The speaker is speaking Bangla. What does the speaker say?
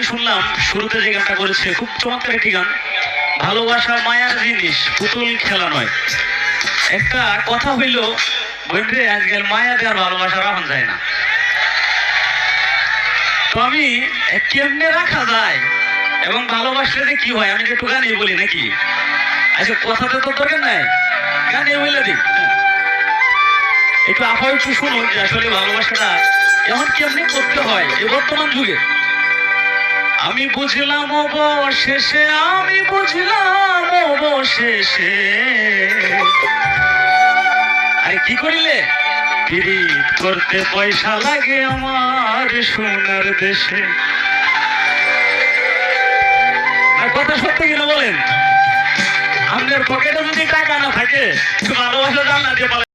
শুনলাম শুরুতে যে গানটা করেছে খুব চমৎকার একটি গান, ভালোবাসা মায়ার জিনিস পুতুল খেলা নয়। একটা কথা হইল বন্ধুরে, আজকাল মায়া দেওয়ার ভালোবাসা রাখা যায় না, তো আমি কেমনে রাখা যায় এবং ভালোবাসলে যে কি হয় আমি একটু গানে বলি নাকি? আচ্ছা, কথাতে তো দরকার নাই, গানে বলে দিই একটু। আপা একটু শুনুন যে আসলে ভালোবাসাটা এখন কেমনে করতে হয় এই বর্তমান যুগে। আমি বুঝলাম অবশেষে, আমি বুঝলাম অবশেষে, আরে কি করিলে পিরিত করতে পয়সা লাগে আমার সোনার দেশে। আর কথা সত্যি কিনা বলেন? আপনার পকেটে যদি টাকা না থাকে ভালোবাসা জান না দিয়ে